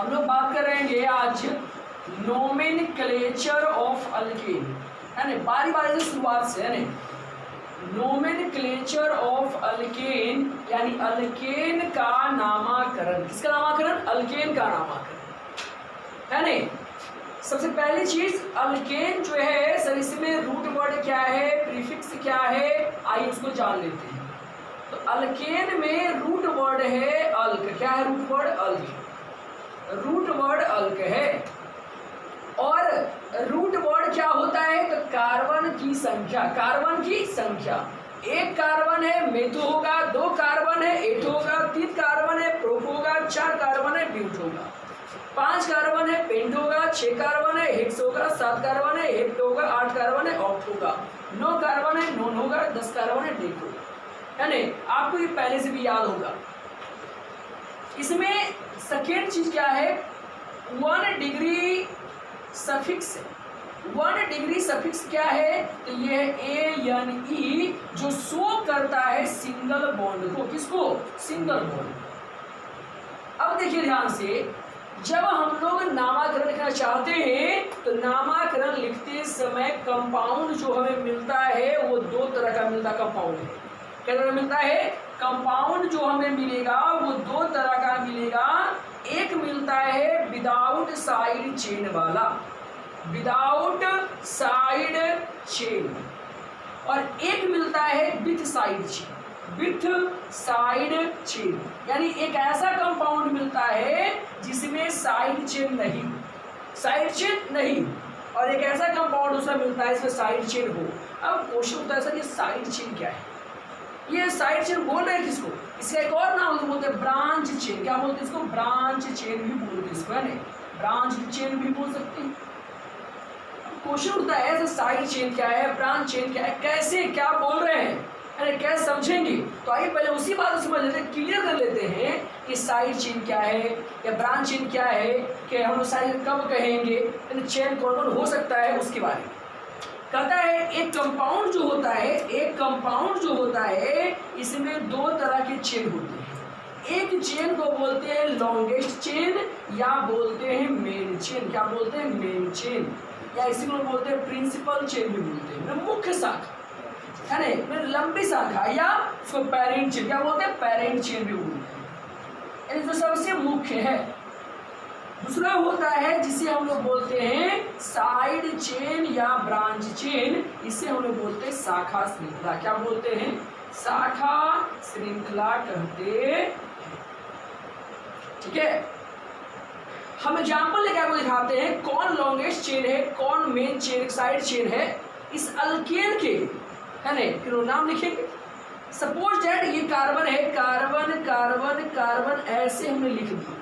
हम लोग बात करेंगे आज नोमेनक्लेचर ऑफ अल्केन, है ना। बारी बारी से शुरुआत से, है ना। नोमेनक्लेचर ऑफ अल्केन यानी अल्केन का नामाकरण। किसका नामाकरण? अल्केन का नामाकरण, है ना। सबसे पहली चीज अल्केन जो है सर, इसमें रूट वर्ड क्या है, प्रीफिक्स क्या है, आइए उसको जान लेते हैं। तो अल्केन में रूट वर्ड है अल्क। क्या है रूट वर्ड? अल्क। रूट वर्ड अल्क है। और रूट वर्ड क्या होता है? तो कार्बन की संख्या। कार्बन की संख्या, एक कार्बन है मेथो होगा, दो कार्बन है एथो होगा, तीन कार्बन है प्रोप होगा, चार कार्बन है ब्यूट होगा, पांच कार्बन है पेंट होगा, छह कार्बन है हेक्स होगा, सात कार्बन है हेप्ट होगा, आठ कार्बन है ऑक्ट होगा, नौ कार्बन है नॉन होगा, 10 कार्बन है डेक होगा, है ना। आपको ये पहले से भी याद होगा। इसमें सेकेंड चीज क्या है? 1 डिग्री सफिक्स। 1 डिग्री सफिक्स क्या है? तो ये ANE जो शो करता है सिंगल बॉन्ड को। किसको? Single bond. अब देखिए ध्यान से, जब हम लोग नामाकरण लिखना चाहते हैं तो नामाकरण लिखते समय कंपाउंड जो हमें मिलता है वो दो तरह का मिलता कंपाउंड है। क्या तरह मिलता है? कंपाउंड जो हमें मिलेगा वो दो तरह का मिलेगा। एक मिलता है विदाउट साइड चेन वाला, विदाउट साइड चेन, और एक मिलता है with side chain. With side chain यानी एक ऐसा कंपाउंड मिलता है जिसमें साइड चेन नहीं, साइड चेन नहीं, और एक ऐसा कंपाउंड उसमें मिलता है जिसमें साइड चेन हो। अब क्वेश्चन होता है सर ये साइड चेन क्या है? ये साइड चेन बोल रहे हैं किसको? इसका एक और नाम बोलते हैं ब्रांच चेन। क्या बोलते हैं इसको? ब्रांच चेन भी बोलते हैं इसको, है ना। ब्रांच चेन भी बोल सकते हैं। क्वेश्चन उठता है सर साइड चेन क्या है, ब्रांच चेन क्या है, कैसे क्या बोल रहे हैं, अरे कैसे समझेंगे? तो आइए पहले उसी बात को समझ लेते हैं, क्लियर कर लेते हैं कि साइड चेन क्या है या ब्रांच चेन क्या है, कि हम लोग साइड कब कहेंगे, चेन कौन कौन हो सकता है उसके बारे में। कहता है एक कंपाउंड जो होता है, एक कंपाउंड जो होता है इसमें दो तरह के चेन होते हैं। एक चेन को बोलते हैं लॉन्गेस्ट चेन या बोलते हैं मेन चेन। क्या बोलते हैं? मेन चेन, या इसी को बोलते हैं प्रिंसिपल चेन भी बोलते हैं, मुख्य शाखा, है ना, लंबी शाखा, या उसको पेरेंट चेन। क्या बोलते हैं? पेरेंट चेन भी बोलते हैं, जो सबसे मुख्य है। दूसरा होता है जिसे हम लोग बोलते हैं साइड चेन या ब्रांच चेन, इसे हम लोग बोलते हैं शाखा श्रृंखला। क्या बोलते हैं? शाखा श्रृंखला कहते, ठीक है। हम एग्जाम्पल लेकर आपको दिखाते हैं कौन लॉन्गेस्ट चेन है, कौन मेन चेन साइड चेन है इस अल्केन के, है ना। फिर नाम लिखेंगे। सपोज दैट ये कार्बन है, कार्बन कार्बन कार्बन ऐसे हमने लिख दिया,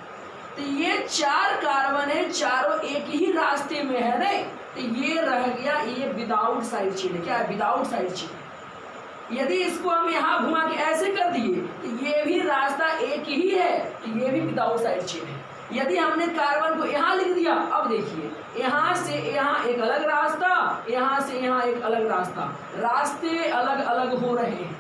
तो ये चार कार्बन है, चारों एक ही रास्ते में है ना, तो ये रह गया, ये विदाउट साइड चेन है। क्या है? Without side chain. यदि इसको हम यहाँ घुमा के ऐसे कर दिए तो ये भी रास्ता एक ही है, तो ये भी विदाउट साइड चेन है। यदि हमने कार्बन को यहाँ लिख दिया, अब देखिए यहाँ से यहाँ एक अलग रास्ता, यहाँ से यहाँ एक अलग रास्ता, रास्ते अलग अलग हो रहे हैं।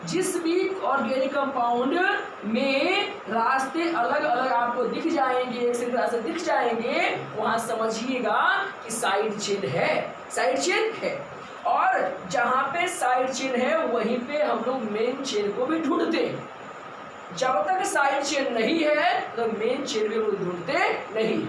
जिस भी ऑर्गेनिक कंपाउंड में रास्ते अलग अलग आपको दिख जाएंगे, एक से रास्ते दिख जाएंगे, वहां समझिएगा कि साइड चेन है, साइड चेन है। और जहां पे साइड चेन है वहीं पे हम लोग मेन चेन को भी ढूंढते हैं। जब तक साइड चेन नहीं है तो मेन चेन भी हम लोग ढूंढते नहीं।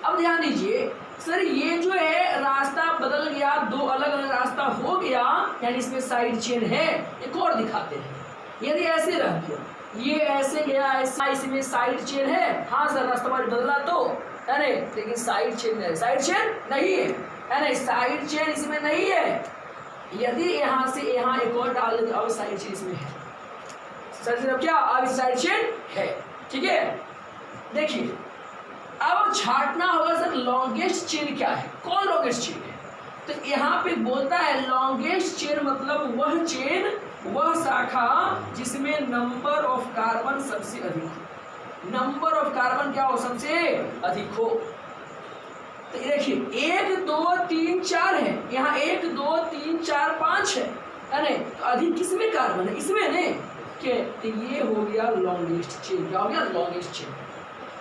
अब ध्यान दीजिए सर, ये जो है रास्ता बदल गया, दो अलग अलग रास्ता हो गया, यानी इसमें साइड चेन है। एक और दिखाते हैं, यदि ऐसे रह गया, ये ऐसे गया ऐसा, इसमें साइड चेन है। हाँ सर रास्ता बदला तो, है ना, लेकिन साइड चेन है, साइड चेन नहीं है, है ना, साइड चेन इसमें नहीं है। यदि यहाँ से यहाँ एक और डाल देते, अब साइड चेन इसमें है। सर क्या? अब साइड चेन है, ठीक है। देखिए अब छांटना होगा सर लॉन्गेस्ट चेन क्या है, कौन लॉन्गेस्ट चेन है। तो यहाँ पे बोलता है लॉन्गेस्ट चेन मतलब वह चेन, वह शाखा जिसमें नंबर ऑफ कार्बन सबसे अधिक हो। नंबर ऑफ कार्बन क्या हो? सबसे अधिक हो। तो देखिए 1 2 3 4 है, यहाँ 1 2 3 4 5 है ना। तो अधिक किसमें कार्बन है? इसमें ने के, तो ये हो गया लॉन्गेस्ट चेन। क्या हो गया? Longest chain.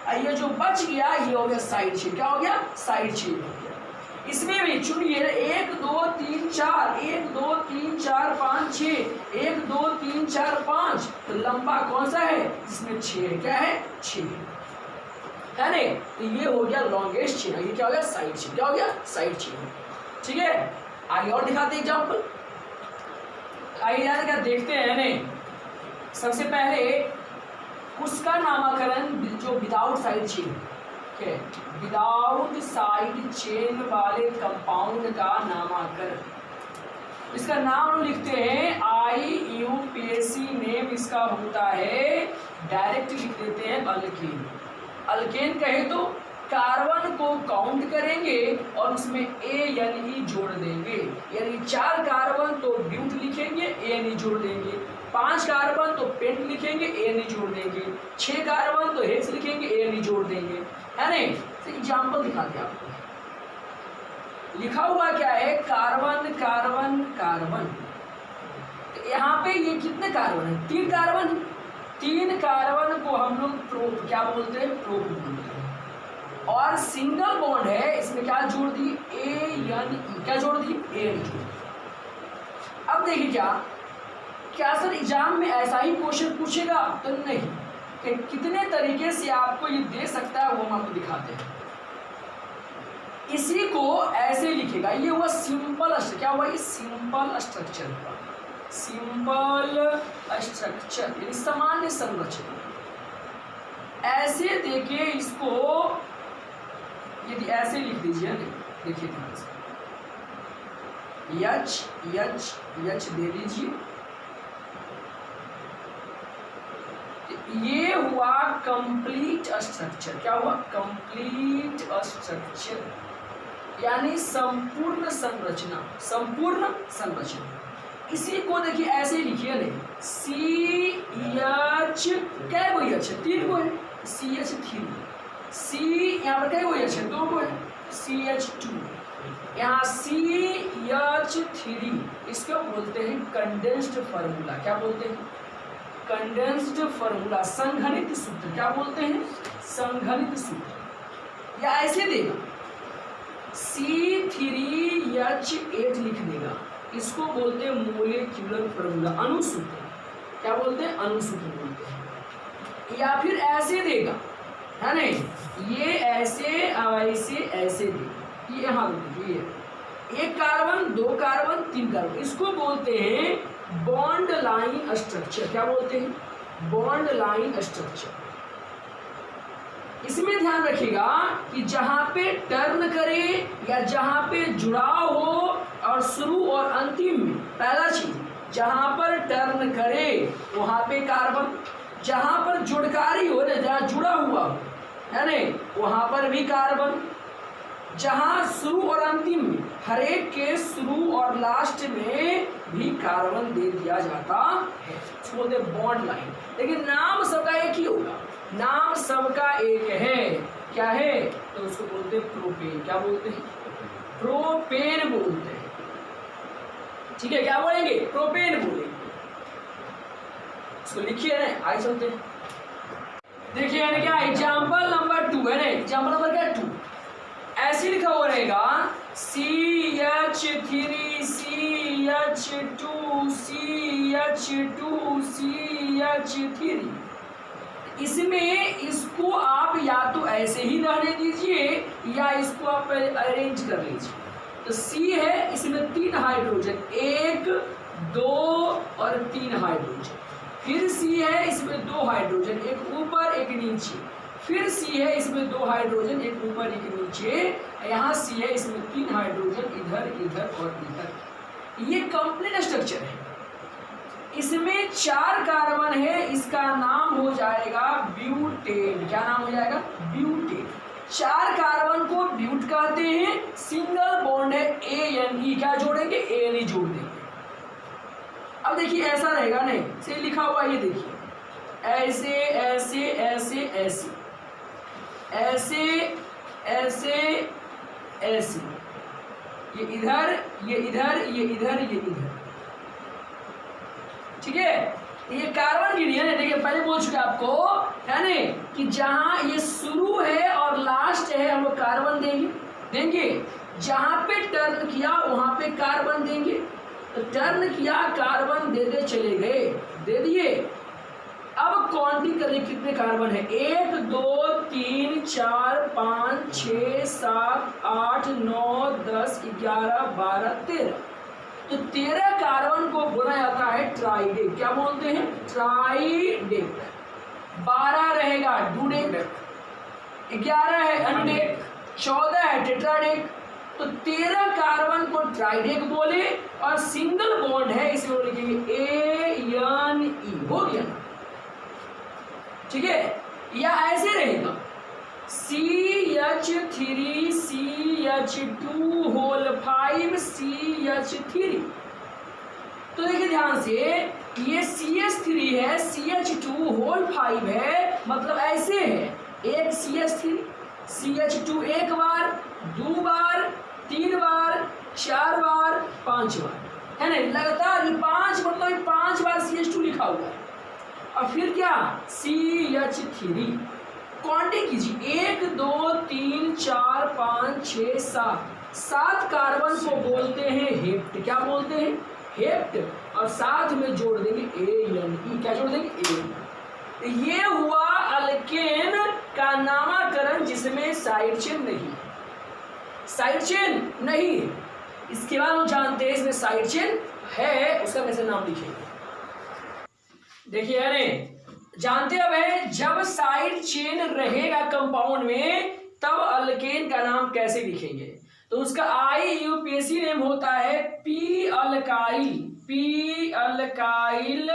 और ये जो बच गया ये हो गया साइड चेन। क्या हो गया? साइड चेन हो गया। इसमें भी चुनिए 1 2 3 4, 1 2 3 4 5 6, 1 2 3 4 5। तो लंबा कौन सा है? इसमें 6 है। क्या है? 6 है नहीं? तो ये हो गया लॉन्गेस्ट चेन। ये क्या हो गया? Side chain. क्या हो गया? Side chain. ठीक है, आगे और दिखाते हैं एग्जाम्पल। आइए यार क्या देखते हैं नहीं। सबसे पहले उसका नामकरण जो विदाउट साइड चेन है, विदाउट साइड चेन वाले कंपाउंड का नामकरण। इसका नाम लिखते हैं IUPAC नेम इसका होता है, डायरेक्ट लिख देते हैं अल्केन। अल्केन कहे तो कार्बन को काउंट करेंगे और उसमें ANE जोड़ देंगे, यानी 4 कार्बन तो ब्यूट लिखेंगे, ANE जोड़ देंगे, 5 कार्बन तो पेंट लिखेंगे, ANE जोड़ देंगे, 6 कार्बन तो हेक्स लिखेंगे, ANE जोड़ देंगे, है नहीं? तो एग्जाम्पल दिखाते हैं आपको। लिखा हुआ क्या है? Carbon carbon carbon. तो यहाँ पे ये कितने कार्बन है? 3 कार्बन है। 3 कार्बन को हम लोग प्रोप क्या बोलते हैं? प्रोप बोलते हैं। और सिंगल बॉन्ड है, इसमें क्या जोड़ दी? ANE। क्या जोड़ दी? ANE जोड़ दी। अब देखिए क्या सर एग्जाम में ऐसा ही क्वेश्चन पूछेगा? तो नहीं, कि कितने तरीके से आपको ये दे सकता है वो हम आपको दिखाते हैं। इसी को ऐसे लिखेगा, ये हुआ सिंपल स्ट्रक्चर। क्या हुआ? ये सिंपल स्ट्रक्चर हुआ, सिंपल स्ट्रक्चर यानी सामान्य संरचना। ऐसे देखिए इसको, यदि ऐसे लिख दीजिए, देखिए ध्यान से, H दे दीजिए। ये हुआ कंप्लीट स्ट्रक्चर। क्या हुआ? कंप्लीट स्ट्रक्चर यानी संपूर्ण संरचना, संपूर्ण संरचना। इसी को देखिए ऐसे लिखिए नहीं, CH क्या गो H? 3 गो है, CH3। C यहाँ पर क्या गो H? 2 गो है, CH2। यहाँ CH3, इसको बोलते हैं कंडेंस्ड फार्मूला। क्या बोलते हैं? कंडेंस्ड फार्मूला, संघनित सूत्र। क्या बोलते हैं? संघनित सूत्र। या ऐसे देगा C3H8 लिख देगा, इसको बोलते हैं मोलेक्युलर फार्मूला, अणुसूत्र। क्या बोलते हैं? अणुसूत्र बोलते हैं। या फिर ऐसे देगा, है नहीं? ये ऐसे ऐसे ऐसे देगा, ये यहाँ ये 1 कार्बन 2 कार्बन 3 कार्बन, इसको बोलते हैं बॉन्ड लाइन स्ट्रक्चर। क्या बोलते हैं? Bond line structure. इसमें ध्यान रखिएगा कि जहां पे टर्न करे या जहां पे जुड़ाव हो, और शुरू और अंतिम में, पहला चीज जहां पर टर्न करे वहां पे कार्बन, जहां पर जुड़कारी हो ना, जहां जुड़ा हुआ हो, है नहीं, वहां पर भी कार्बन, जहां शुरू और अंतिम में, हर एक के शुरू और लास्ट में भी कार्बन दे दिया जाता है, इसको बोलते हैं बॉन्ड लाइन। लेकिन नाम सबका एक ही होगा, नाम सबका एक है। क्या है? तो उसको बोलते हैं प्रोपेन। क्या बोलते हैं? प्रोपेन बोलते हैं। ठीक है, क्या बोलेंगे? प्रोपेन बोलेंगे। इसको लिखिए ना, आगे चलते हैं। देखिए यानी क्या, एग्जाम्पल नंबर 2 है ना, एग्जाम्पल नंबर क्या? 2। ऐसे लिखा हुआ रहेगा CH3 CH2 CH2 CH3। इसमें इसको आप या तो ऐसे ही रहने दीजिए या इसको आप अरेंज कर लीजिए। तो C है, इसमें 3 हाइड्रोजन, 1 2 और 3 हाइड्रोजन। फिर C है, इसमें 2 हाइड्रोजन, एक ऊपर एक नीचे। फिर C है, इसमें 2 हाइड्रोजन, एक ऊपर एक नीचे। यहाँ C है, इसमें 3 हाइड्रोजन, इधर इधर और इधर। ये कंप्लीट स्ट्रक्चर है। इसमें 4 कार्बन है, इसका नाम हो जाएगा ब्यूटेन। क्या नाम हो जाएगा? ब्यूटेन। 4 कार्बन को ब्यूट कहते हैं। सिंगल बॉन्ड है ANE, क्या जोड़ेंगे? ANE जोड़ देंगे। अब देखिए ऐसा रहेगा नहीं, से लिखा हुआ ये देखिए, ऐसे ऐसे ऐसे ऐसे ऐसे ऐसे ऐसे, ये इधर ये इधर ये इधर ये इधर। ठीक है, ये कार्बन गिनिए ना, देखिए पहले बोल चुके आपको है ना कि जहां ये शुरू है और लास्ट है हम लोग कार्बन देंगे। जहां पे टर्न किया वहां पे कार्बन देंगे। तो टर्न किया कार्बन देते चले गए, दे दिए। अब काउंटिंग करें कितने कार्बन है, 1 2 3 4 5 6 7 8 9 10 11 12 13। तो 13 कार्बन को बोला जाता है ट्राइडेक। क्या बोलते हैं, ट्राइडेक। 12 रहेगा डुडेक, 11 है अनुडेक, 14 है टेट्राडेक। तो 13 कार्बन को ट्राइडेक बोले और सिंगल बॉन्ड है इसमें लिखेंगे ANE, हो गया, ठीक है। या ऐसे रहेगा CH3 CH2 होल 5 CH3। तो देखिए ध्यान से, ये CH3 है, CH2 होल 5 है, मतलब ऐसे है, एक CH3 CH2 एक बार, 2 बार, 3 बार, 4 बार, 5 बार, है ना, लगातार 5, मतलब 5 बार CH2 लिखा हुआ है। और फिर क्या, CH3 काउंटिंग कीजिए, 1 2 3 4 5 6 7 कार्बन को बोलते हैं हेप्ट। क्या बोलते हैं, हेप्ट। और साथ में जोड़ देंगे ANE, क्या जोड़ देंगे, ANE। ये हुआ अल्केन का नामकरण जिसमें साइड चेन नहीं, साइड चेन नहीं। इसके बाद हम जानते हैं इसमें साइड चेन है, उसका कैसे नाम लिखेंगे। देखिए अरे जानते अब है, जब साइड चेन रहेगा कंपाउंड में तब अल्केन का नाम कैसे लिखेंगे। तो उसका IUPAC नेम होता है P alkyl, P alkyl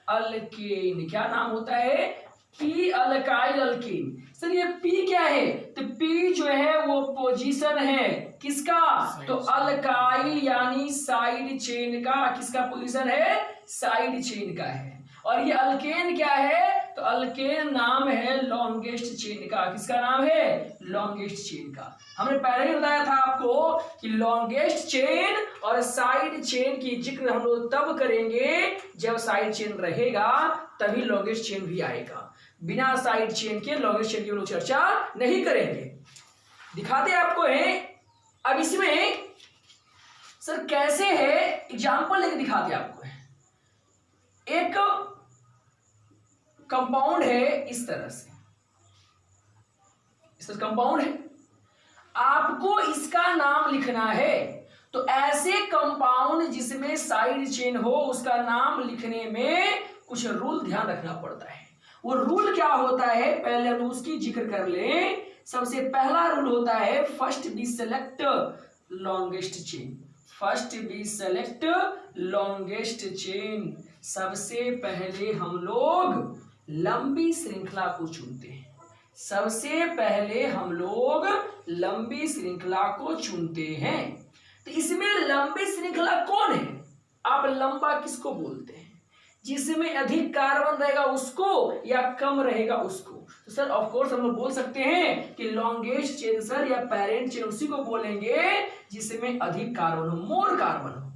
alkane. क्या नाम होता है, P अल्काइल अल्केन। सर ये P क्या है, तो P जो है वो पोजीशन है किसका, तो अल्काइल यानी साइड चेन का। किसका पोजीशन है, साइड चेन का है। और ये अल्केन क्या है, तो अल्केन नाम है लॉन्गेस्ट चेन का। किसका नाम है, लॉन्गेस्ट चेन का। हमने पहले ही बताया था आपको कि लॉन्गेस्ट चेन और साइड चेन की जिक्र हम लोग तब करेंगे जब साइड चेन रहेगा, तभी लॉन्गेस्ट चेन भी आएगा। बिना साइड चेन के लॉन्गेस्ट चेन की हम लोग चर्चा नहीं करेंगे। दिखाते आपको है अब इसमें सर कैसे है, एग्जाम्पल लेके दिखाते आपको है। एक कंपाउंड है इस तरह से, इसका कंपाउंड है, आपको इसका नाम लिखना है। तो ऐसे कंपाउंड जिसमें साइड चेन हो उसका नाम लिखने में कुछ रूल ध्यान रखना पड़ता है। वो रूल क्या होता है, पहले हम उसकी जिक्र कर लें। सबसे पहला रूल होता है first be select longest chain, first be select longest chain. सबसे पहले हम लोग लंबी श्रृंखला को चुनते हैं, सबसे पहले हम लोग लंबी श्रृंखला को चुनते हैं। तो इसमें लंबी श्रृंखला कौन है, आप लंबा किसको बोलते हैं, जिसमें अधिक कार्बन रहेगा उसको या कम रहेगा उसको। तो सर ऑफ कोर्स हम लोग बोल सकते हैं कि लॉन्गेस्ट चेन सर या पेरेंट चेन उसी को बोलेंगे जिसमें अधिक कार्बन हो, मोर कार्बन हो,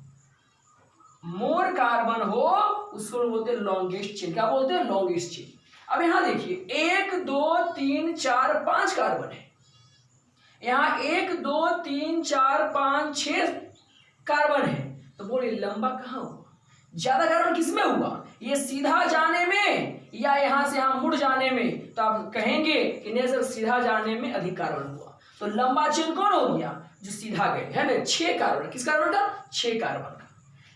मोर कार्बन हो उसको बोलते हैं लॉन्गेस्ट चेन। क्या बोलते हैं, लॉन्गेस्ट चेन। अब यहां देखिए 1 2 3 4 5 कार्बन है, यहां 1 2 3 4 5 6 कार्बन है। तो बोलिए लंबा कहां हुआ, ज्यादा कार्बन किसमें हुआ, ये सीधा जाने में या यहां से यहां मुड़ जाने में। तो आप कहेंगे कि नहीं सर सीधा जाने में अधिक कार्बन हुआ। तो लंबा चेन कौन हो गया, जो सीधा गए, है ना, 6 कार्बन। किस कार्बन का, 6 कार्बन का।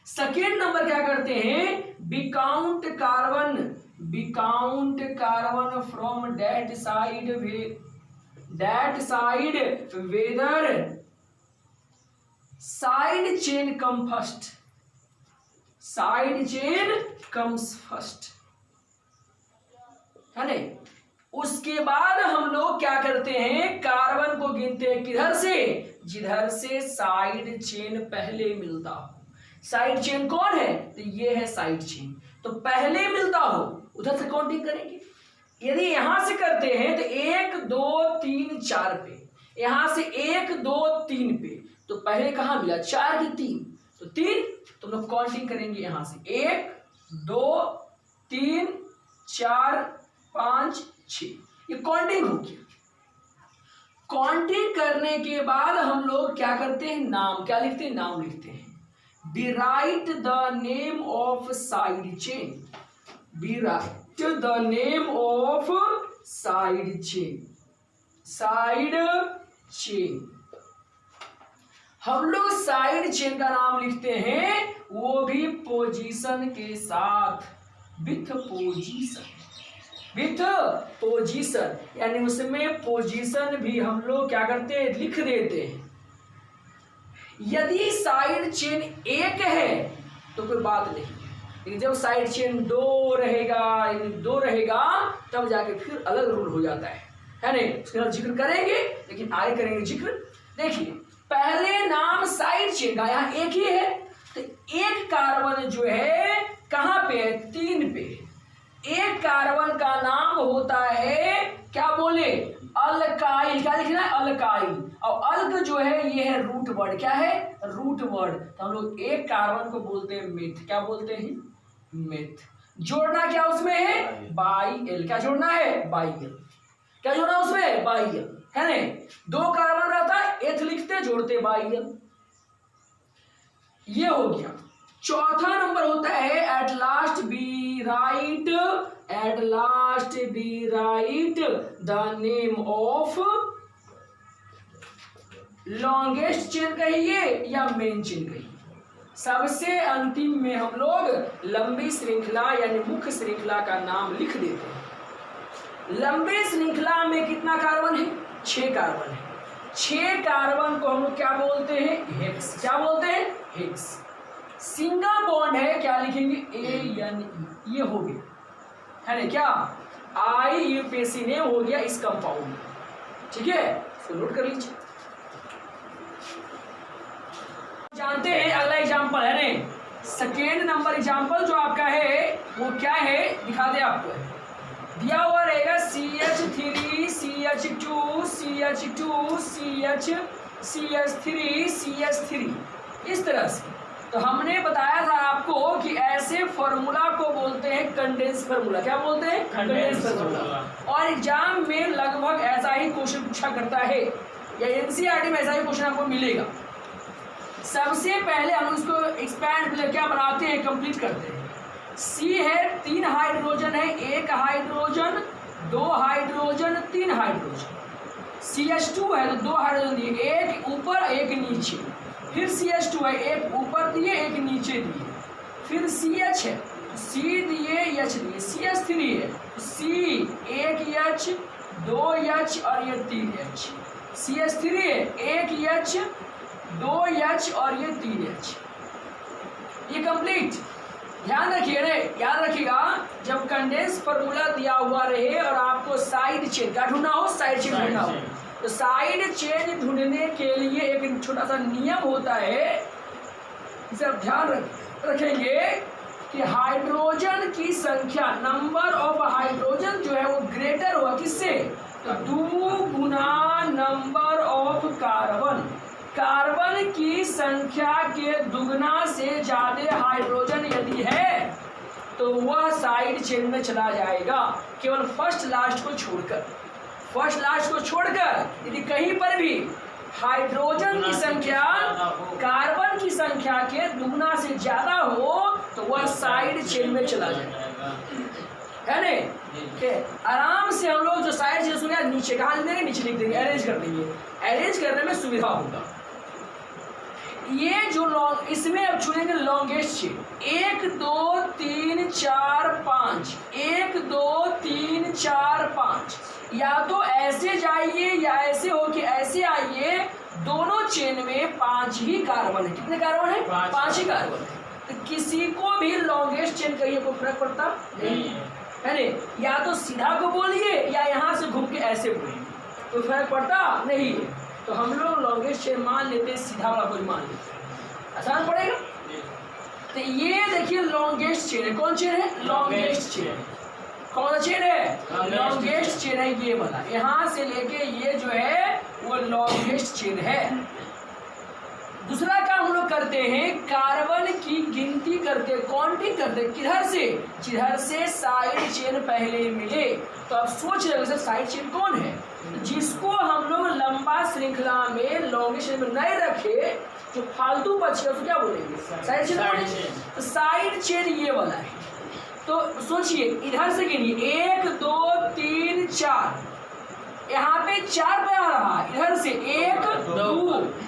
सेकेंड नंबर क्या करते हैं, we count carbon, we count carbon from that side whether side chain come first, side chain comes first, है ना। उसके बाद हम लोग क्या करते हैं, कार्बन को गिनते हैं किधर से, जिधर से साइड चेन पहले मिलता हो। साइड चेन कौन है, तो ये है साइड चेन। तो पहले मिलता हो उधर से काउंटिंग करेंगे। यदि यहां से करते हैं तो 1 2 3 4 पे, यहां से 1 2 3 पे, तो पहले कहां मिला, 4 की 3, तो 3। तो हम लोग काउंटिंग करेंगे यहां से 1 2 3 4 5 6, ये काउंटिंग होगी। काउंटिंग करने के बाद हम लोग क्या करते हैं, नाम क्या लिखते हैं, नाम लिखते हैं। Be write the name of side chain, be write the name of side chain, side chain. हम लोग साइड चेन का नाम लिखते हैं, वो भी पोजीशन के साथ, विथ पोजीशन, विथ पोजीशन, यानी उसमें पोजीशन भी हम लोग क्या करते हैं, लिख देते हैं। यदि साइड चेन एक है तो कोई बात नहीं, लेकिन जब साइड चेन दो रहेगा तब जाके फिर अलग रूल हो जाता है नहीं? उसके बाद जिक्र करेंगे, लेकिन आगे करेंगे जिक्र। देखिए पहले नाम साइड चेन का यहाँ एक ही है, तो एक कार्बन जो है कहाँ पे है, 3 पे। एक कार्बन का नाम होता है क्या बोले, अल्काइल। क्या लिखना है, अल्काइल। और अल्क जो है ये है रूट वर्ड, क्या है, रूट वर्ड। तो हम लोग एक कार्बन को बोलते हैं मेथ, क्या बोलते हैं, मेथ। जोड़ना क्या उसमें है, बाई एल। क्या जोड़ना है, बाई एल। क्या जोड़ना उसमें, बाई एल, है नहीं? 2 कार्बन रहता है, एथ लिखते जोड़ते बाई एल, ये हो गया। चौथा नंबर होता है at last be write, at last be write the name of longest chain कहिए या मेन चेन कहिए। सबसे अंतिम में हम लोग लंबी श्रृंखला यानी मुख्य श्रृंखला का नाम लिख देते हैं। लंबी श्रृंखला में कितना कार्बन है, 6 कार्बन है। 6 कार्बन को हम लोग क्या बोलते हैं, हेक्स। क्या बोलते हैं, हेक्स। सिंगल बॉन्ड है, क्या लिखेंगे, AN, ये हो गया, है ना? क्या IUPAC नेम हो गया इस कंपाउंड, ठीक है? इसको नोट कर लीजिए। जानते हैं अगला एग्जांपल है नहीं, सेकेंड नंबर एग्जांपल जो आपका है वो क्या है, दिखा दे आपको। दिया हुआ रहेगा CH3 CH2 CH2 CH3 CH3, इस तरह से। तो हमने बताया था आपको कि ऐसे फॉर्मूला को बोलते हैं कंडेंस फार्मूला। क्या बोलते हैं, कंडेंस फार्मूला। और एग्जाम में लगभग ऐसा ही क्वेश्चन पूछा करता है, या NCERT में ऐसा ही क्वेश्चन आपको मिलेगा। सबसे पहले हम उसको एक्सपैंड क्या बनाते हैं, कंप्लीट करते हैं। C है, 3 हाइड्रोजन है, 1 हाइड्रोजन, 2 हाइड्रोजन, 3 हाइड्रोजन। CH2 है तो 2 हाइड्रोजन दिए, एक ऊपर एक नीचे। फिर CH2 है, एक ऊपर दिए एक नीचे दिए। फिर CH है, C दिए H दिए। CH3 है, C 1 H 2 H और ये 3 H। CH3 है, 1 H 2 H और ये 3 H। ये कंप्लीट। ध्यान रखिए रे, याद रखिएगा, जब कंडेंस फार्मूला दिया हुआ रहे और आपको साइड चेन का ढूंढना हो, साइड चेन ढूंढना हो, तो साइड चेन ढूंढने के लिए एक छोटा सा नियम होता है, इसे आप ध्यान रखेंगे कि हाइड्रोजन की संख्या, नंबर ऑफ हाइड्रोजन जो है वो ग्रेटर हुआ किससे, तो 2 गुना नंबर ऑफ कार्बन। कार्बन की संख्या के दुगना से ज्यादा हाइड्रोजन यदि है तो वह साइड चेन में चला जाएगा, केवल फर्स्ट लास्ट को छोड़कर। फर्स्ट लास्ट को छोड़कर यदि कहीं पर भी हाइड्रोजन की संख्या कार्बन की संख्या के दुगना से ज्यादा हो तो वह साइड चेन में चला जाएगा, है नहीं? आराम से हम लोग जो साइड चेन सुने नीचे कहाँ लिख देंगे, नीचे लिख देंगे, अरेंज कर देंगे। अरेंज करने में सुविधा होगा। ये जो लॉन्ग, इसमें अब चुनेंगे लॉन्गेस्ट चेन, 1 2 3 4 5, 1 2 3 4 5। या तो ऐसे जाइए या ऐसे हो कि ऐसे आइए, दोनों चेन में 5 ही कार्बन है। कितने कार्बन है, 5 ही कार्बन है। तो किसी को भी लॉन्गेस्ट चेन कहिए, कोई फर्क पड़ता नहीं है नहीं? या तो सीधा को बोलिए या यहाँ से घूम के ऐसे बोलिए, कोई फर्क पड़ता नहीं है। तो हम लोग लॉन्गेस्ट चेन मान लेते हैं, सीधा वाला कोई मान लेते हैं, आसान पड़ेगा। तो ये देखिए लॉन्गेस्ट चेन है, कौन चेन है, लॉन्गेस्ट चेन। कौन सा चेन है, लॉन्गेस्ट चेन है ये वाला, यहाँ से लेके ये जो है वो लॉन्गेस्ट चेन है। दूसरा काम हम लोग करते हैं, कार्बन की गिनती करते, काउंटिंग करते, किधर से, जिधर से साइड चेन पहले मिले। तो अब सोच रहे हो सर साइड चेन कौन है, जिसको हम लोग लंबा श्रृंखला में लॉन्गेस्ट चेन में नहीं रखे, जो फालतू बच गया उसको क्या बोलेंगे, साइड चेन बोलेंगे। तो साइड चेन ये वाला है। तो सोचिए इधर से गिनिए 1 2 3 4, यहाँ पे 4 पे आ रहा है, इधर से 1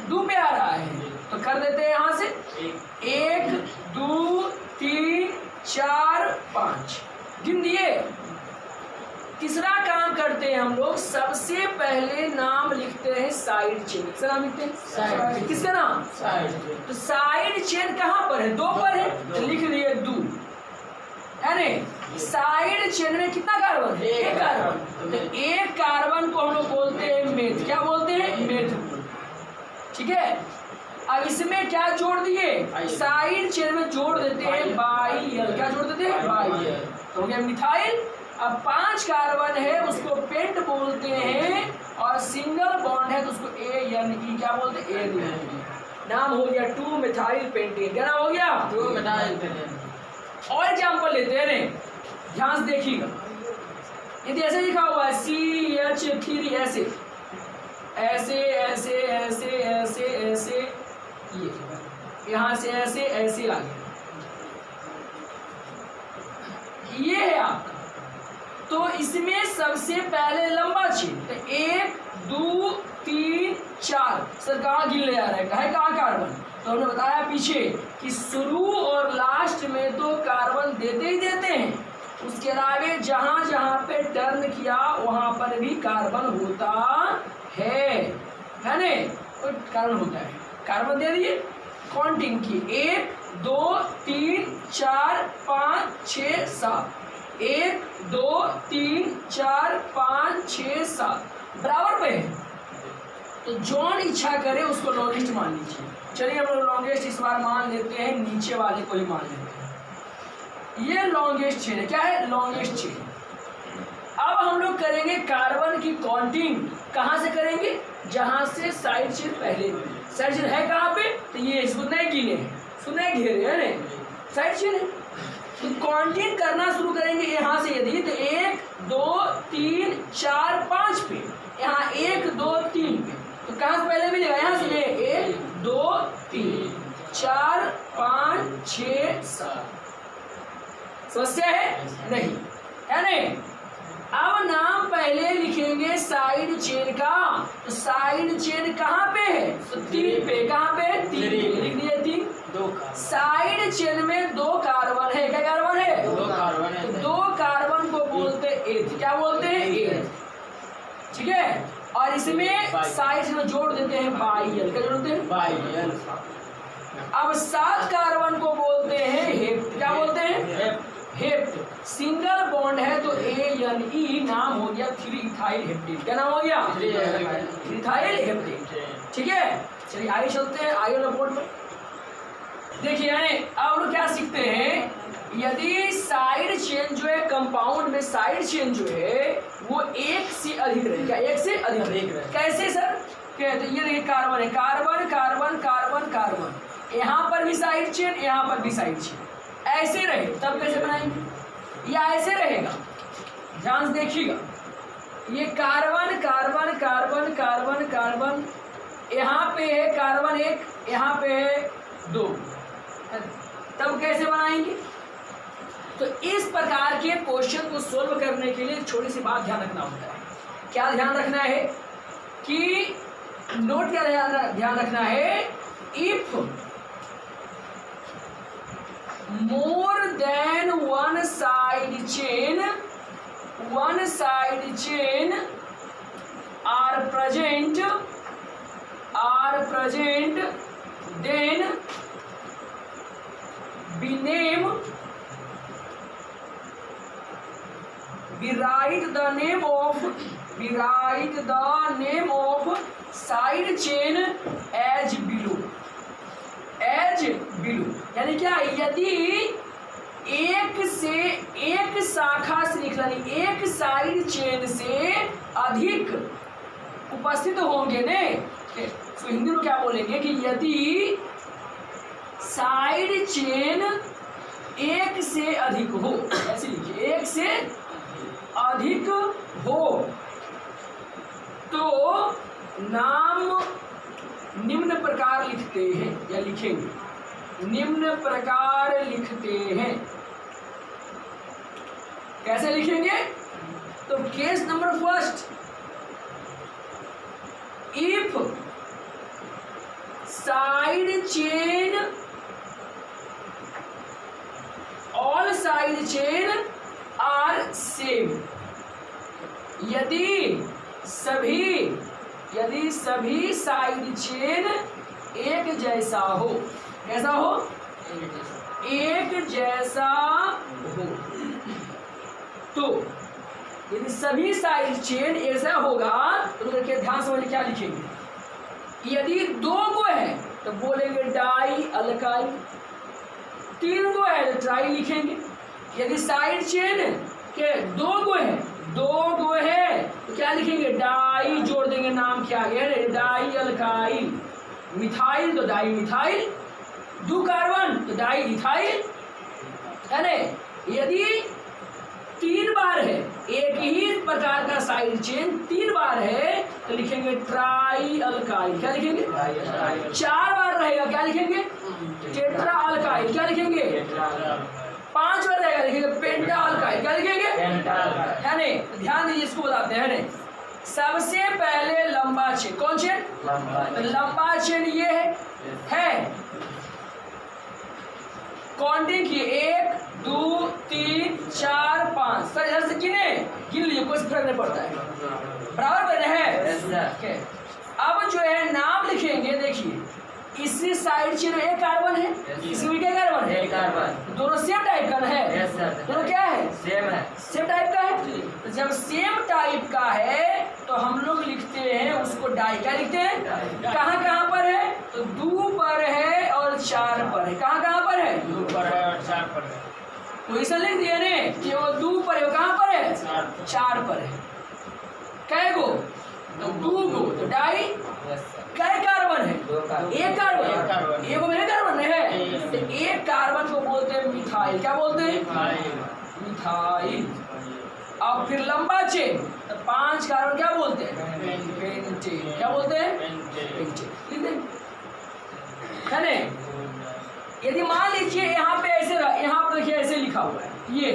2 पे आ रहा है। तो कर देते हैं यहाँ से 1 2 3 4 5 गिन दिए। तीसरा काम करते हैं हम लोग, सबसे पहले नाम लिखते हैं साइड चेन। किसका नाम लिखते हैं, किसका नाम, तो साइड चेन कहाँ पर है, 2 पर है, तो लिख लिए 2, है नहीं। साइड चेन में कितना कार्बन है, 1 कार्बन। तो 1 कार्बन को हम लोग बोलते हैं मेथ, क्या बोलते हैं, मेथ। ठीक है, अब इसमें क्या जोड़ दिए, साइड चेन में जोड़ देते हैं बाइल, क्या जोड़ देते हैं, बाइल। तो हो गया मिथाइल। अब 5 कार्बन है उसको पेंट बोलते हैं, और सिंगल बॉन्ड है तो उसको ANE क्या बोलते हैं, ANE। नाम हो गया 2 मिथाइल पेंटेन। क्या नाम हो गया, 2 मिथाइल पेंटेन। और एग्जाम्पल लेते हैं, ध्यान से देखिएगा, यदि ऐसे लिखा हुआ है CH3 ऐसे ऐसे ऐसे ऐसे ऐसे ऐसे, ये यहाँ से ऐसे ऐसे आ गया, ये है आपका। तो इसमें सबसे पहले लंबा चेन, तो 1 2 3 4, सर कहाँ गिन ले जा रहा है, कहाँ कार्बन। तो हमने बताया पीछे कि शुरू और लास्ट में तो कार्बन देते ही देते हैं, उसके अलावा जहाँ जहाँ पे टर्न किया वहाँ पर भी कार्बन होता है ना, तो कार्बन होता है। कार्बन दे दिए, काउंटिंग की 1 2 3 4 5 6 7, 1 2 3 4 5 6 7 बराबर पे है। तो जौन इच्छा करे उसको लॉन्गेस्ट मान लीजिए। चलिए हम लोग लॉन्गेस्ट इस बार मान लेते हैं, नीचे वाले को ही मान लेते हैं। ये लॉन्गेस्ट चेन है, क्या है, लॉन्गेस्ट चेन। अब हम लोग करेंगे कार्बन की काउंटिंग, कहाँ से करेंगे, जहाँ से साइड चेन पहले मिले। साइड चेन है कहाँ पे, तो ये इसको नहीं गिने, इसको नहीं घेरे, है ना, साइड चेन है। तो काउंटिंग करना शुरू करेंगे यहाँ से, यदि तो 1 2 3 4 5 पे, यहाँ 1 2 3 पे, तो कहाँ से पहले मिलेगा, यहाँ से 1 2 3 4 5 6 7। समस्या है नहीं, है नहीं। अब नाम पहले लिखेंगे साइड चेन का, तो साइड चेन कहाँ पे है, तो 3 पे, कहाँ पे, 3 पे लिख दिए 3। साइड चेन में 2 कार्बन है, क्या कार्बन है, 2 कार्बन है। तो 2 कार्बन को बोलते हैं, क्या बोलते हैं, एथ। ठीक है, और इसमें साइड में जोड़ देते हैं बाइल, क्या जोड़ते हैं, बाइल। अब 7 कार्बन को बोलते हैं हेप्ट, क्या बोलते हैं, हेप्ट। सिंगल बॉन्ड है तो ANE, नाम हो गया 3 इथाइल हेप्टेन। क्या नाम हो गया, 3 इथाइल हेप्टेन। ठीक है, चलिए आगे चलते हैं, आगे वाला बोर्ड पर देखिए। अब लोग क्या सीखते हैं, यदि साइड चेन जो है कंपाउंड में, साइड चेन जो है वो 1 से अधिक रहे, क्या 1 से अधिक रहे, कैसे सर, कहते ये देखिए कार्बन है, कार्बन कार्बन कार्बन कार्बन, यहाँ पर भी साइड चेन, यहाँ पर भी साइड चेन, ऐसे रहे तब कैसे बनाएंगे, या ऐसे रहेगा, ध्यान से देखिएगा, ये carbon carbon carbon carbon carbon, यहाँ पे है कार्बन 1, यहाँ पे है 2, तब कैसे बनाएंगे। तो इस प्रकार के क्वेश्चन को सोल्व करने के लिए छोटी सी बात ध्यान रखना होता है। क्या ध्यान रखना है कि नोट, क्या ध्यान रखना है, if more than one side chain are present, then we write the name of side chain as below, यानी क्या, यदि एक शाखा श्रृंखला, एक साइड चेन से अधिक उपस्थित होंगे ने, तो हिंदी में क्या बोलेंगे कि यदि साइड चेन एक से अधिक हो, ऐसे लिखिए, एक से अधिक हो तो नाम निम्न प्रकार लिखते हैं या लिखेंगे, निम्न प्रकार लिखते हैं। कैसे लिखेंगे? तो case number first, if side chain, all side chain are same, यदि सभी साइड चेन एक जैसा हो, कैसा हो? एक जैसा हो। तो यदि सभी साइड चेन ऐसा होगा तो देखिए ध्यान से क्या लिखेंगे, यदि 2 गो है तो बोलेंगे डाई अल्काइल, 3 गो है तो ट्राई लिखेंगे। यदि साइड चेन के 2 गो है तो क्या लिखेंगे? डाई जोड़ देंगे, नाम क्या है? Die alkyl. मिथाइल तो डाई मिथाइल, 2 कार्बन तो डाई इथाइल, है ना? यदि 3 बार है, एक ही प्रकार का साइड चेन 3 बार है तो लिखेंगे ट्राई अल्काइल। क्या लिखेंगे? 4 बार रहेगा क्या लिखेंगे? Tetra alkyl. क्या लिखेंगे? 5 बार रहेगा लिखेंगे पेंटा अल्काइल। क्या लिखेंगे? है नहीं? ध्यान दीजिए, इसको बताते हैं। नहीं, सबसे पहले लंबा चेन, कौन चेन? लंबा चेन ये है। काउंटिंग की 1 2 3 4 5, सर इधर से गिन लीजिए, कोई फर्क नहीं पड़ता है, बराबर बने हैं। अब जो है नाम लिखेंगे, देखिए इसी साइड चेन एक कार्बन है, इसमें क्या कार्बन है? कार्बन। दोनों सेम टाइप का है, दोनों क्या है? सेम है, सेम टाइप का है। तो जब सेम टाइप का है तो हम लोग लिखते हैं उसको डाई। क्या लिखते हैं? कहाँ कहाँ पर है? तो 2 पर है और 4 पर है। कहाँ कहाँ पर है? 2 पर है और 4 पर है। तो ऐसा लिख दिया ने कि वो 2 पर है, वो कहाँ पर है? 4 पर है। कै गो? तो 2 गो। तो डाई कै कार्बन है? 1 कार्बन। एक में कार्बन है तो 1 कार्बन को बोलते हैं मिथाइल। क्या बोलते हैं? मिथाइल। अब फिर लंबा चेन तो 5 कार्बन क्या बोलते हैं? पेंटेन। क्या बोलते हैं? पेंटेन। है ना? यदि मान लीजिए यहाँ पे ऐसे, यहाँ पे देखिए ऐसे लिखा हुआ है ये,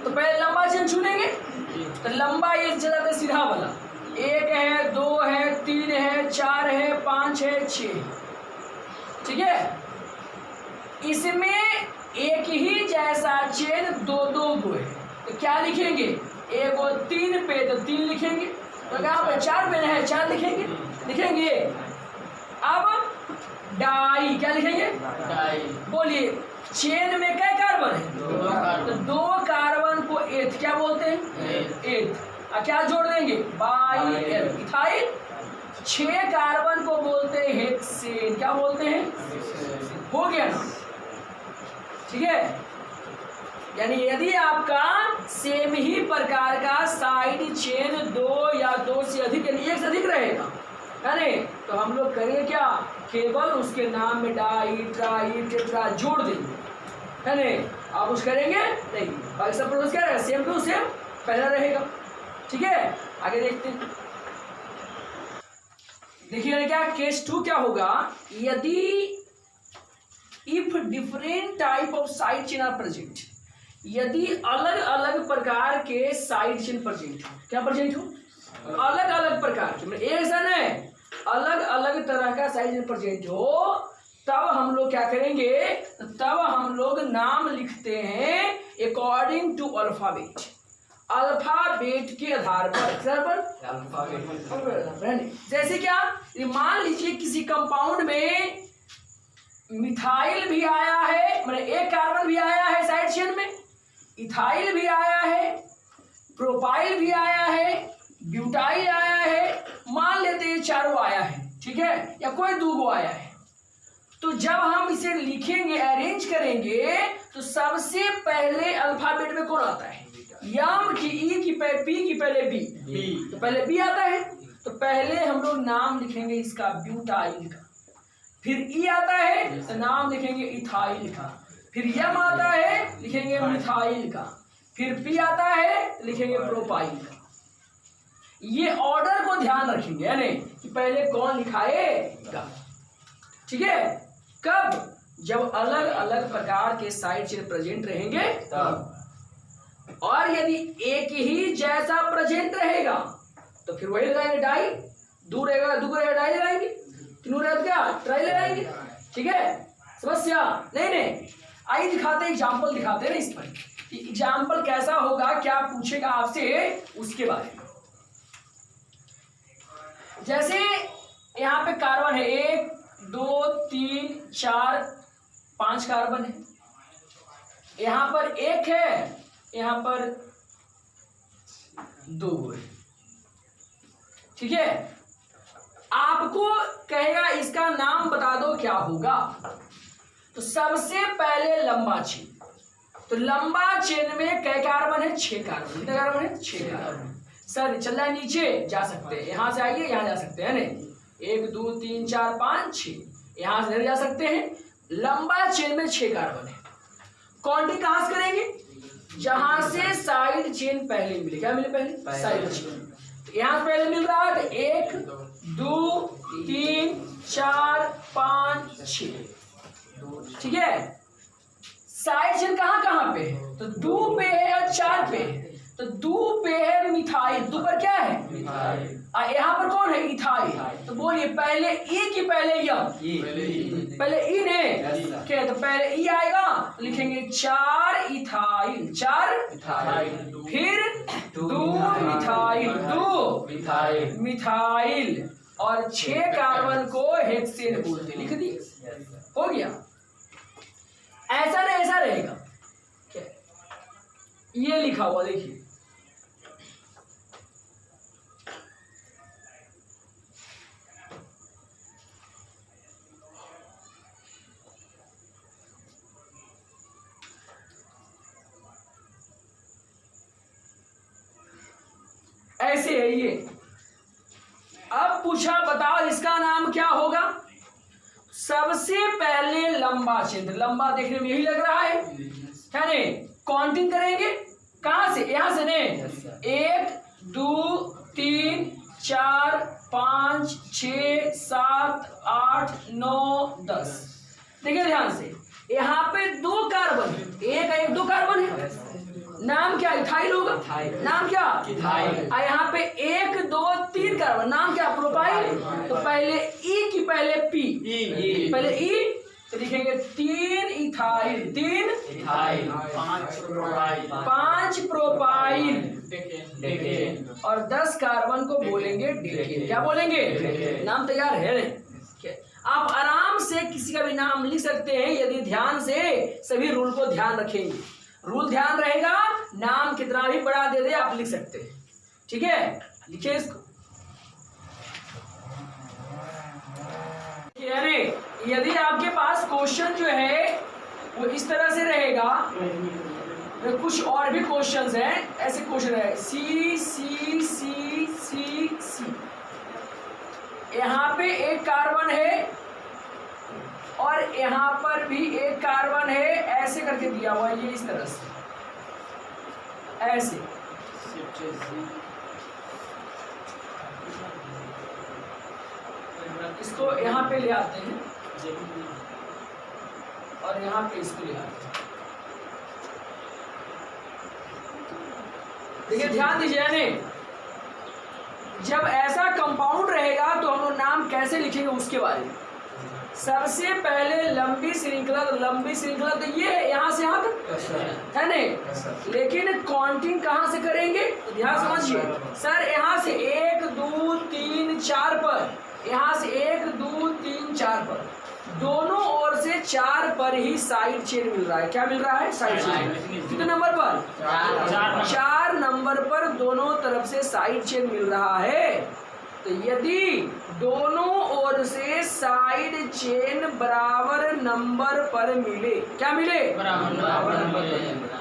तो पहले लंबा चेन चुनेंगे तो लंबा ये चला जाता है सीधा वाला, 1 है 2 है 3 है 4 है 5 है 6, ठीक है। इसमें एक ही जैसा चेन 2 गो है तो क्या लिखेंगे? एक और 3 पे तो 3 लिखेंगे, तो कहाँ पे 4 पे है 4 लिखेंगे। अब डाई क्या लिखेंगे? डाई। बोलिए चेन में क्या कार्बन है? तो 2 कार्बन को एथ क्या बोलते हैं? एथ। क्या जोड़ देंगे? By L, ethyl. 6 कार्बन को बोलते हैं हेक्सेन। क्या बोलते हैं? हो गया ना, ठीक है। यानी यदि आपका सेम ही प्रकार का साइड चेन 2 या 2 से अधिक, यानी 1 से अधिक रहेगा, है नहीं, तो हम लोग करेंगे क्या? केवल उसके नाम में डाई ट्राई टेट्रा जोड़ देंगे, है नहीं। आप कुछ करेंगे नहीं, बाकी सब प्रोसेस क्या रहेगा? सेम टू सेम पहला रहेगा, ठीक है। आगे देखते हैं, देखिए क्या केस 2 क्या होगा? यदि if different type of side chain are present, यदि अलग अलग प्रकार के साइड चेन प्रेजेंट हो। क्या प्रेजेंट हो? अलग अलग प्रकार के, मतलब एक सा नहीं, अलग अलग तरह का साइड चेन प्रेजेंट हो, तब हम लोग क्या करेंगे? तब हम लोग नाम लिखते हैं अकॉर्डिंग टू अल्फाबेट, अल्फाबेट के आधार पर। जैसे क्या? मान लीजिए किसी कंपाउंड में मिथाइल भी आया है, मतलब 1 कार्बन भी आया है साइड चेन में, इथाइल भी आया है, प्रोपाइल भी आया है, ब्यूटाइल आया है, मान लेते हैं 4 आया है, ठीक है, या कोई 2 गो आया है। तो जब हम इसे लिखेंगे, अरेंज करेंगे, तो सबसे पहले अल्फाबेट में कौन आता है? यम की, ई की, पी की, पहले बी। तो पहले बी आता है, तो पहले हम लोग नाम लिखेंगे इसका ब्यूटाइल का, फिर ई आता है तो नाम लिखेंगे इथाइल का, फिर यम आता है लिखेंगे मिथाइल का, फिर पी आता है लिखेंगे प्रोपाइल का। ये ऑर्डर को ध्यान रखेंगे, यानी कि पहले कौन लिखाएगा। ठीक है, कब? जब अलग अलग प्रकार के साइड चेन प्रेजेंट रहेंगे तब। और यदि एक ही जैसा प्रेजेंट रहेगा तो फिर वही लगाएंगे डाई, दूर रहेगा दो रहेगा डाई लगाएंगे, तीनों रहेगा क्या ट्राई लगाएंगे। ठीक है, समस्या नहीं। आइए दिखाते, एग्जाम्पल दिखाते हैं इस पर, एग्जाम्पल कैसा होगा, क्या पूछेगा आपसे उसके बारे में। जैसे यहाँ पे कार्बन है 1 2 3 4 5 कार्बन है, यहाँ पर 1 है, यहाँ पर 2 है। ठीक है, आपको कहेगा इसका नाम बता दो क्या होगा। तो सबसे पहले लंबा चेन, तो लंबा चेन में कै कार्बन है? 6 कार्बन। कितने कार्बन है? 6 कार्बन। सर चल रहा है नीचे, जा सकते हैं, यहां से आइए यहां जा सकते हैं, नहीं 1 2 3 4 5 6, यहां से इधर जा सकते हैं। लंबा चेन में 6 कार्बन है। काउंटिंग कहां से करेंगे? जहां से साइड चेन पहले मिले। क्या मिले पहले? Side chain. यहां से पहले मिल रहा है तो 1 2 3 4 5 6। ठीक है, साइड चेन कहां कहां पे है? तो 2 पे है और 4 पे है। तो 2 पे है मिथाइल, 2 पर क्या है? मिथाइल। यहाँ पर कौन है? इथाइल। तो बोलिए पहले ई की पहले यम? पहले ई ने क्या? तो पहले ई आएगा, लिखेंगे 4 इथाइल, 4 फिर 2 मिथाइल, 2 मिथाइल और 6 कार्बन को हेक्सेन बोलते। लिख दिए, हो गया। ऐसा नहीं, ऐसा रहेगा, ये लिखा हुआ देखिए, ऐसे है ये। अब पूछा बताओ इसका नाम क्या होगा। सबसे पहले लंबा चेन, लंबा देखने में यही लग रहा है नहीं? काउंटिंग करेंगे कहां से? यहां से नहीं, 1 2 3 4 5 6 7 8 9 10। देखिए ध्यान से, यहाँ पे 2 कार्बन, 1 2 कार्बन है, नाम क्या? इथाइल होगा। नाम क्या? इथाइल। और यहाँ पे 1 2 3 कार्बन, नाम क्या? प्रोपाइल। तो पहले ई की पहले पी, पहले ई तो लिखेंगे 3 इथाइल, 3 इथाइल, 5 प्रोपाइल और 10 कार्बन को बोलेंगे डेकेन। क्या बोलेंगे? नाम तैयार है। आप आराम से किसी का भी नाम लिख सकते हैं यदि ध्यान से सभी रूल को ध्यान रखेंगे। रूल ध्यान रहेगा, नाम कितना भी बड़ा दे दे आप लिख सकते हैं। ठीक है, लिखिए इसको। अरे यदि आपके पास क्वेश्चन जो है वो इस तरह से रहेगा, तो कुछ और भी क्वेश्चंस हैं, ऐसे क्वेश्चन है सी सी सी सी सी, यहाँ पे 1 कार्बन है और यहाँ पर भी 1 कार्बन है, ऐसे करके दिया हुआ है, ये इस तरह से ऐसे। इसको यहाँ पे ले आते हैं और यहाँ पे इसको ले आते हैं। देखिए ध्यान दीजिए, यानी जब ऐसा कंपाउंड रहेगा तो हम लोग नाम कैसे लिखेंगे उसके बारे में। सबसे पहले लंबी श्रृंखला, तो लंबी श्रृंखला तो ये यहाँ से यहाँ तक है नहीं, लेकिन काउंटिंग कहाँ से करेंगे? तो ध्यान समझिए सर, यहाँ से 1 2 3 4 पर, यहाँ से 1 2 3 4 पर, दोनों ओर से 4 पर ही साइड चेन मिल रहा है। क्या मिल रहा है? Side chain. कितने नंबर पर? 4 नंबर पर दोनों तरफ से साइड चेन मिल रहा है। तो यदि दोनों ओर से साइड चेन बराबर नंबर पर मिले, क्या मिले? बराबर नंबर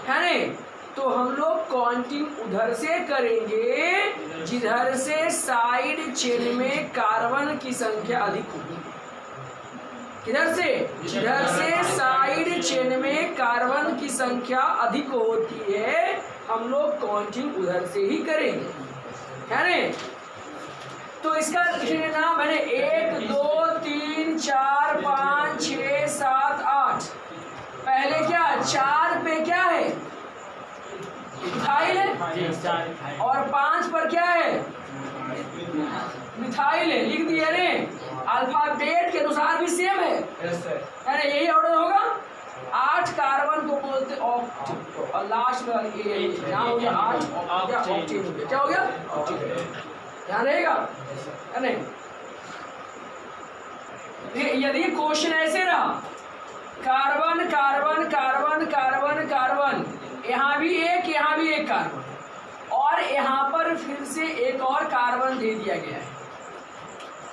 है नहीं, तो हम लोग काउंटिंग उधर से करेंगे जिधर से साइड चेन में कार्बन की संख्या अधिक होगी। किधर से? जिधर से साइड चेन में कार्बन की संख्या अधिक होती है, हम लोग काउंटिंग उधर से ही करेंगे, है ना? तो इसका नाम मैंने 1 2 3 4 5 6 7 8। पहले क्या 4 पे क्या है? मिथाइल है, और 5 पर क्या है? मिथाइल है। लिख दिया ने, अल्फाबेट के अनुसार भी सेम है, है ना? यही ऑर्डर होगा। 8 कार्बन को बोलते ऑक्टेन, और लास्ट में नाम हो गया 8 ऑक्टेन। क्या हो गया? ध्यान रहेगा, है नहीं? यदि क्वेश्चन ऐसे रहा, carbon carbon carbon carbon carbon, यहाँ भी एक कार्बन, और यहाँ पर फिर से एक और कार्बन दे दिया गया है।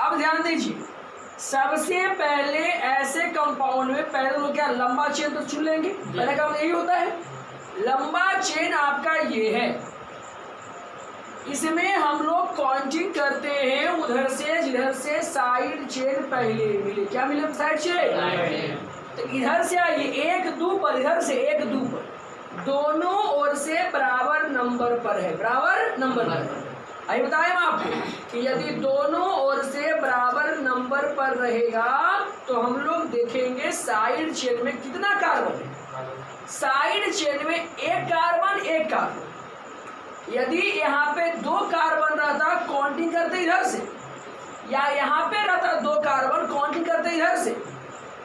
अब ध्यान दीजिए, सबसे पहले ऐसे कंपाउंड में पहले तो क्या लंबा चेन तो चुन लेंगे, पहले काम यही होता है। लंबा चेन आपका ये है, इसमें हम लोग काउंटिंग करते हैं उधर से जिधर से साइड चेन पहले मिले। क्या मिले? Side chain. तो इधर से आइए 1 2 पर, इधर से 1 2 पर, दोनों ओर से बराबर नंबर पर है, बराबर नंबर पर। अभी बताएं आपको कि यदि दोनों ओर से बराबर नंबर पर रहेगा तो हम लोग देखेंगे साइड चेन में कितना कार्बन है। साइड चेन में एक कार्बन। यदि यहाँ पे 2 कार्बन रहता, काउंटिंग करते इधर से, या यहाँ पे रहता 2 कार्बन, काउंटिंग करते इधर से।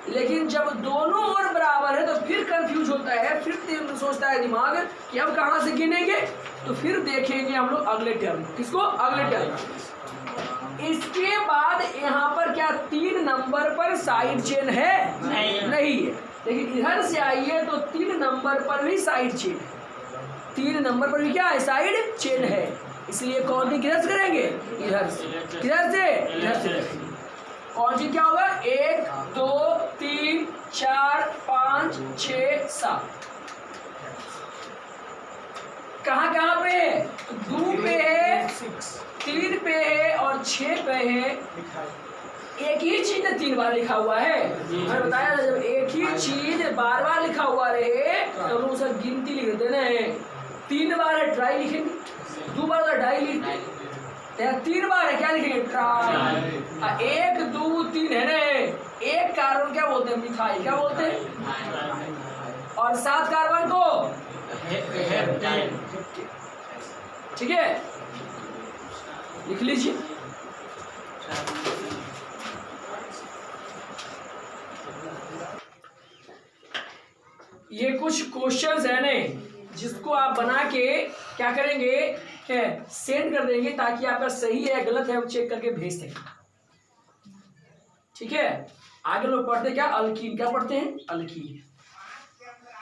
लेकिन जब दोनों ओर बराबर है तो फिर कंफ्यूज होता है, फिर सोचता है दिमाग कि अब कहाँ से गिनेंगे। तो फिर देखेंगे हम लोग अगले टर्म। किसको? अगले टर्म। इसके बाद यहाँ पर क्या 3 नंबर पर साइड चेन है? नहीं है। लेकिन इधर से आइए तो 3 नंबर पर भी साइड चेन है। 3 नंबर पर भी क्या है? साइड चेन है। इसलिए काउंटिंग किधर से करेंगे? इधर से। किधर से? इधर से। काउंटिंग क्या होगा? 1 2 3 4 5 6 7। कहाँ पे है? 2 पे है, 3 पे है और 6 पे है। एक ही चीज 3 बार लिखा हुआ है। मैंने बताया था जब एक ही चीज बार लिखा हुआ रहे तो हम उसका गिनती लिख देते हैं। 3 बार है ट्राई लिखेंगे, 2 बार तो डाई लिखेंगे, 3 बार है क्या लिखेंगे? ट्राई। 1 2 3 है ना, एक कार्बन क्या बोलते हैं? मिथाइल। क्या बोलते हैं? और 7 कार्बन को हेप्टेन। ठीक है, लिख लीजिए। ये कुछ क्वेश्चंस है ने, जिसको आप बना के क्या करेंगे? सेंड कर देंगे, ताकि आपका सही है गलत है वो चेक करके भेज सकें। ठीक है, आगे लोग पढ़ते क्या? अल्कीन। क्या पढ़ते हैं? अल्कीन।